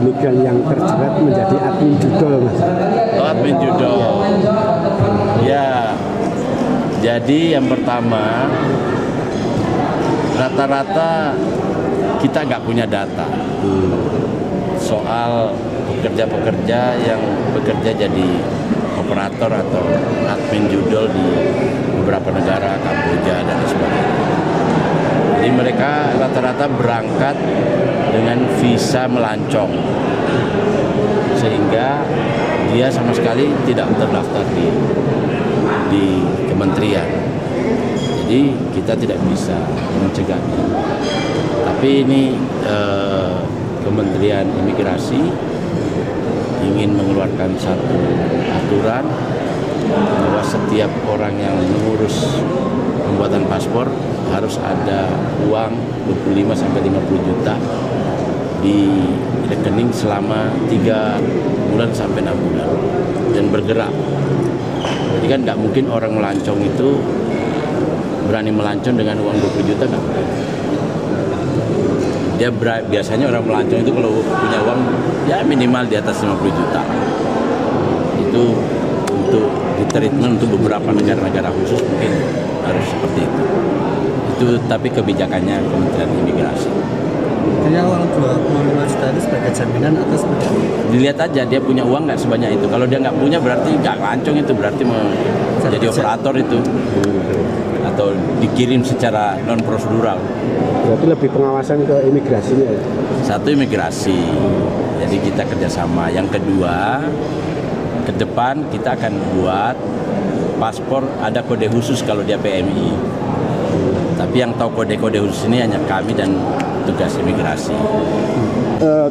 migran yang terjerat menjadi admin judol, Mas? Oh, admin judol. Ya, jadi yang pertama, rata-rata kita nggak punya data soal pekerja-pekerja yang bekerja jadi operator atau admin judol di beberapa negara, Kamboja dan sebagainya. Jadi mereka rata-rata berangkat dengan visa melancong, sehingga dia sama sekali tidak terdaftar di kementerian. Jadi kita tidak bisa mencegahnya. Tapi ini Kementerian Imigrasi ingin mengeluarkan satu aturan bahwa setiap orang yang mengurus pembuatan paspor harus ada uang 25-50 juta di rekening selama 3 bulan sampai 6 bulan dan bergerak. Jadi kan nggak mungkin orang melancong itu berani melancong dengan uang 20 juta, nggak mungkin. Biasanya orang melancong itu kalau punya uang ya minimal di atas 50 juta. Itu untuk ditreatment untuk beberapa negara-negara khusus mungkin harus seperti itu. Itu tapi kebijakannya Kementerian Imigrasi. Jadi uang 25 juta itu sebagai jaminan atau sebagai? Dilihat aja dia punya uang nggak sebanyak itu. Kalau dia nggak punya berarti nggak lancong, itu berarti jadi operator itu. Atau dikirim secara non prosedural. Berarti lebih pengawasan ke imigrasinya ya? Satu, imigrasi, jadi kita kerjasama. Yang kedua, ke depan kita akan buat paspor ada kode khusus kalau dia PMI. Tapi yang tahu kode-kode khusus ini hanya kami dan tugas imigrasi.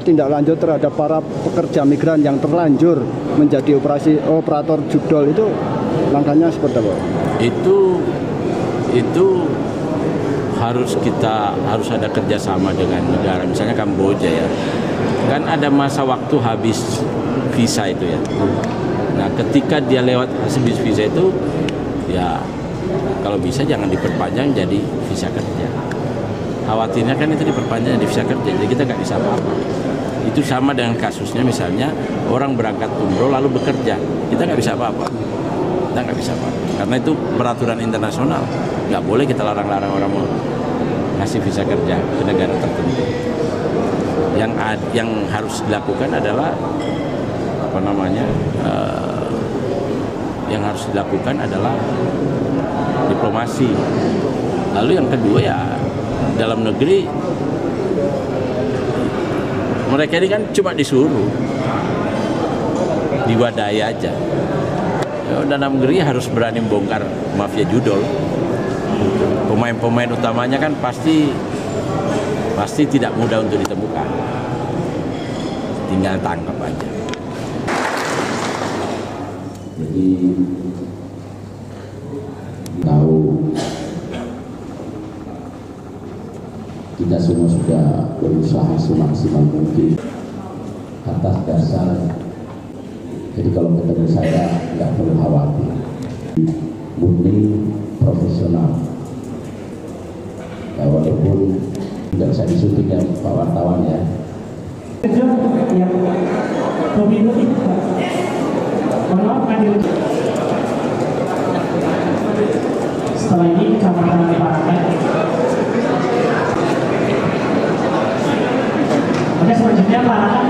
Tindak lanjut terhadap para pekerja migran yang terlanjur menjadi operator judol itu langkahnya seperti apa? Itu harus ada kerjasama dengan negara, misalnya Kamboja ya, kan ada masa waktu habis visa itu ya. Nah, ketika dia lewat habis visa itu, ya kalau bisa jangan diperpanjang jadi visa kerja. Khawatirnya kan itu diperpanjang jadi visa kerja, jadi kita nggak bisa apa-apa. Itu sama dengan kasusnya misalnya orang berangkat umroh lalu bekerja, kita nggak bisa apa-apa. Kita nggak bisa apa-apa, karena itu peraturan internasional. Nggak boleh kita larang-larang orang mau ngasih visa kerja ke negara tertentu. Yang harus dilakukan adalah yang harus dilakukan adalah diplomasi. Lalu yang kedua ya dalam negeri, mereka ini kan cuma disuruh diwadai aja. Dalam negeri harus berani bongkar mafia judol. Pemain-pemain utamanya kan pasti tidak mudah untuk ditemukan. Tinggal tangkap aja. Jadi tahu kita semua sudah berusaha semaksimal mungkin atas dasar. Jadi kalau ketemu saya nggak perlu khawatir, murni profesional. Ya, walaupun tidak bisa disuntik ya Pak wartawan ya. Setelah ini camatan parakan. Oke, selanjutnya parakan.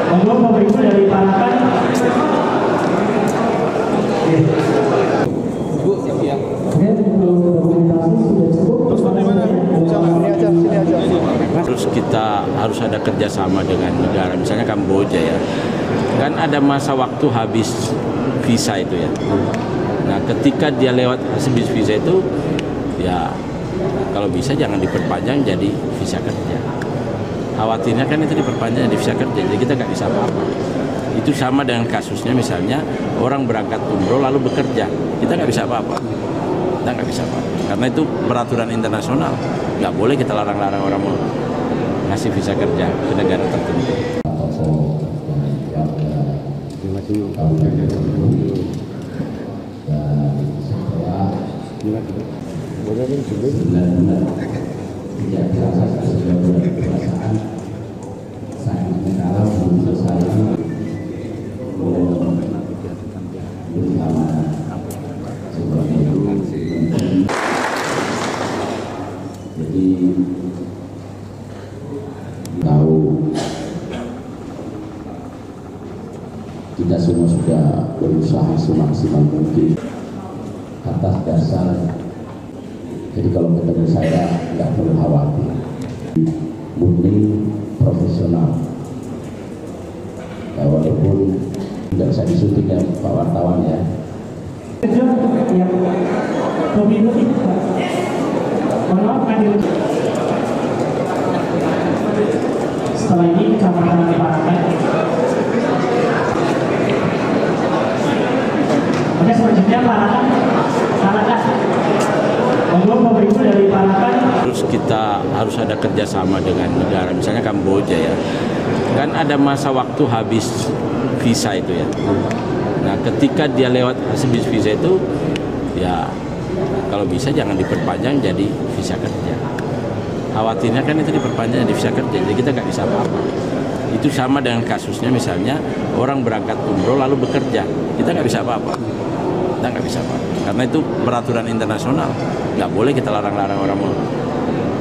Monggo Bapak Ibu dari parakan. Bu, siap. Oke, dokumentasi sudah cukup. Terus bagaimana? Sini aja. Terus kita harus ada kerjasama dengan negara, misalnya Kamboja ya. Kan ada masa waktu habis visa itu ya. Nah, ketika dia lewat habis visa itu, ya kalau bisa jangan diperpanjang jadi visa kerja. Khawatirnya kan itu diperpanjang jadi visa kerja, jadi kita nggak bisa apa-apa. Itu sama dengan kasusnya misalnya orang berangkat umroh lalu bekerja, kita nggak bisa apa-apa. Kita nggak bisa apa-apa, karena itu peraturan internasional. Nggak boleh kita larang-larang orang mau ngasih visa kerja ke negara tertentu. Saatnya kalau belum selesai bersama seperti itu. Jadi tahu kita semua sudah berusaha semaksimal mungkin atas dasar. Jadi kalau ketemu saya nggak perlu khawatir, murni profesional. Ya, walaupun tidak bisa disuntik ya Pak wartawan ya. Yang pemilu itu, mohon maaf, setelah ini kamar tahanan Parakan. Oke, selanjutnya Parakan. Mohon pemerintah dari Parakan. Harus ada kerjasama dengan negara, misalnya Kamboja ya. Kan ada masa waktu habis visa itu ya. Nah, ketika dia lewat habis visa itu, ya kalau bisa jangan diperpanjang jadi visa kerja. Khawatirnya kan itu diperpanjang jadi visa kerja, jadi kita nggak bisa apa-apa. Itu sama dengan kasusnya misalnya orang berangkat umroh lalu bekerja, kita nggak bisa apa-apa. Kita nggak bisa apa-apa, karena itu peraturan internasional. Nggak boleh kita larang-larang orang mau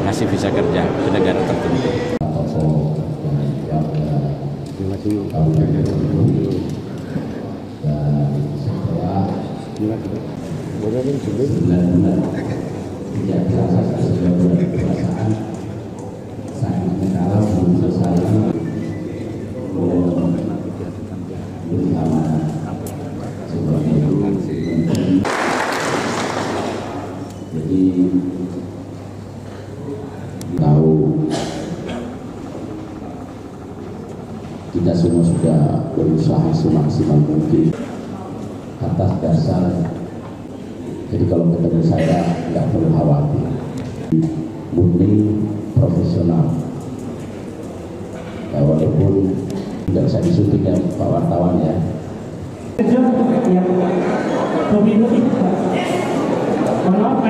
ngasih visa kerja ke negara tertentu. Jadi tahu kita semua sudah berusaha semaksimal mungkin atas dasar. Jadi kalau ketemu saya nggak perlu khawatir, murni profesional. Ya, walaupun tidak bisa disuntik ya Pak wartawan ya. Yang pemilu itu, mohon maaf,